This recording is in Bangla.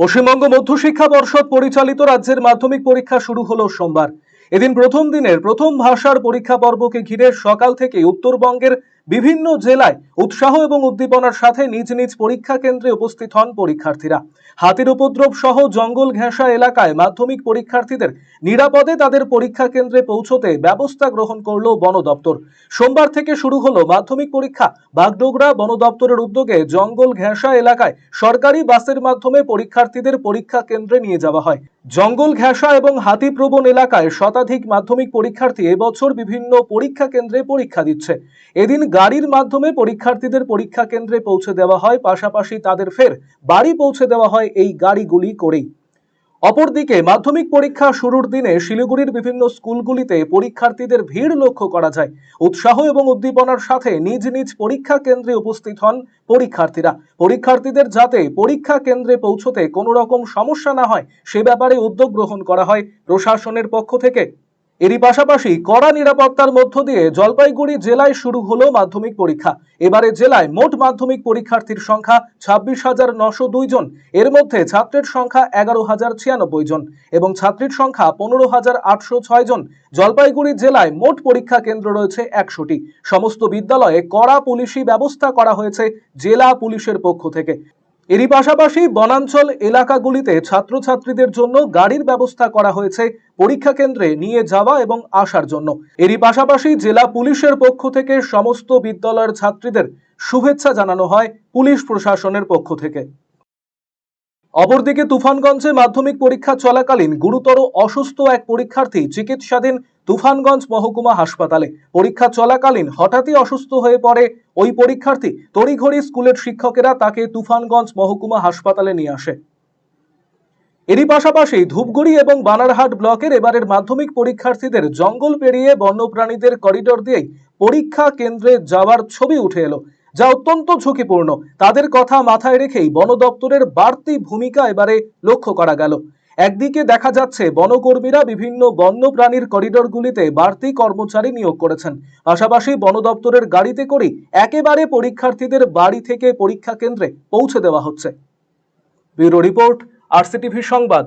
পশ্চিমবঙ্গ মধ্যশিক্ষা পর্ষদ পরিচালিত রাজ্যের মাধ্যমিক পরীক্ষা শুরু হলো সোমবার। এদিন প্রথম দিনের প্রথম ভাষার পরীক্ষা পর্বকে ঘিরে সকাল থেকে উত্তরবঙ্গের বিভিন্ন জেলায় উৎসাহ এবং উদ্দীপনার সাথে নিজ নিজ পরীক্ষা কেন্দ্রে উপস্থিত হন পরীক্ষার্থীরা। হাতির উপদ্রব সহ জঙ্গল ঘেঁষা এলাকায় মাধ্যমিক পরীক্ষার্থীদের নিরাপদে তাদের পরীক্ষা কেন্দ্রে পৌঁছতে ব্যবস্থা গ্রহণ করল বন দপ্তর। সোমবার থেকে শুরু হলো মাধ্যমিক পরীক্ষা। বাগডোগরা বন দপ্তরের উদ্যোগে জঙ্গল ঘেঁষা এলাকায় সরকারি বাসের মাধ্যমে পরীক্ষার্থীদের পরীক্ষা কেন্দ্রে নিয়ে যাওয়া হয়। জঙ্গল ঘেঁষা এবং হাতিপ্রবণ এলাকায় শতাধিক মাধ্যমিক পরীক্ষার্থী এবছর বিভিন্ন পরীক্ষা কেন্দ্রে পরীক্ষা দিচ্ছে। এদিন গাড়ির মাধ্যমে পরীক্ষার্থীদের পরীক্ষা কেন্দ্রে পৌঁছে দেওয়া হয়, পাশাপাশি তাদের ফের বাড়ি পৌঁছে দেওয়া হয় এই গাড়িগুলি করেই। অপরদিকে মাধ্যমিক পরীক্ষা শুরুর দিনে শিলিগুড়ির বিভিন্ন স্কুলগুলিতে পরীক্ষার্থীদের ভিড় লক্ষ্য করা যায়। উৎসাহ এবং উদ্দীপনার সাথে নিজ নিজ পরীক্ষা কেন্দ্রে উপস্থিত হন পরীক্ষার্থীরা। পরীক্ষার্থীদের যাতে পরীক্ষা কেন্দ্রে পৌঁছতে কোনো রকম সমস্যা না হয় সে ব্যাপারে উদ্যোগ গ্রহণ করা হয় প্রশাসনের পক্ষ থেকে। এরই পাশাপাশি কড়া নিরাপত্তার মধ্য দিয়ে জলপাইগুড়ি জেলায় শুরু হলো মাধ্যমিক পরীক্ষা। এবারে জেলায় মোট মাধ্যমিক পরীক্ষার্থীর সংখ্যা 26,902 জন। এর মধ্যে ছাত্রের সংখ্যা 11,096 জন এবং ছাত্রীর সংখ্যা 15,806 জন। জলপাইগুড়ি জেলায় মোট পরীক্ষা কেন্দ্র রয়েছে 100টি। সমস্ত বিদ্যালয়ে কড়া পুলিশি ব্যবস্থা করা হয়েছে জেলা পুলিশের পক্ষ থেকে। এরই পাশাপাশি বনাঞ্চল এলাকাগুলিতে ছাত্রছাত্রীদের জন্য গাড়ির ব্যবস্থা করা হয়েছে পরীক্ষা কেন্দ্রে নিয়ে যাওয়া এবং আসার জন্য। এরই পাশাপাশি জেলা পুলিশের পক্ষ থেকে সমস্ত বিদ্যালয়ের ছাত্রীদের শুভেচ্ছা জানানো হয় পুলিশ প্রশাসনের পক্ষ থেকে। অপরদিকে তুফানগঞ্জে মাধ্যমিক পরীক্ষা চলাকালীন গুরুতর অসুস্থ এক পরীক্ষার্থী চিকিৎসাধীন তুফানগঞ্জ মহকুমা হাসপাতালে। পরীক্ষা চলাকালীন হঠাৎই অসুস্থ হয়ে পড়ে ওই পরীক্ষার্থী। তড়িঘড়ি স্কুলের শিক্ষকেরা তাকে তুফানগঞ্জ মহকুমা হাসপাতালে নিয়ে আসে। এরই পাশাপাশি ধূপগুড়ি এবং বানারহাট ব্লকের এবারের মাধ্যমিক পরীক্ষার্থীদের জঙ্গল পেরিয়ে বন্যপ্রাণীদের করিডোর দিয়েই পরীক্ষা কেন্দ্রে যাওয়ার ছবি উঠে এলো, যা অত্যন্ত ঝুঁকিপূর্ণ। তাদের কথা মাথায় রেখেই বন দপ্তরের বাড়তি ভূমিকা এবারে লক্ষ্য করা গেল। একদিকে দেখা যাচ্ছে বনকর্মীরা বিভিন্ন বন্যপ্রাণীর করিডোরগুলিতে বাড়তি কর্মচারী নিয়োগ করেছেন, পাশাপাশি বন দপ্তরের গাড়িতে করেই একেবারে পরীক্ষার্থীদের বাড়ি থেকে পরীক্ষা কেন্দ্রে পৌঁছে দেওয়া হচ্ছে। ব্যুরো রিপোর্ট, আরসিটিভি সংবাদ।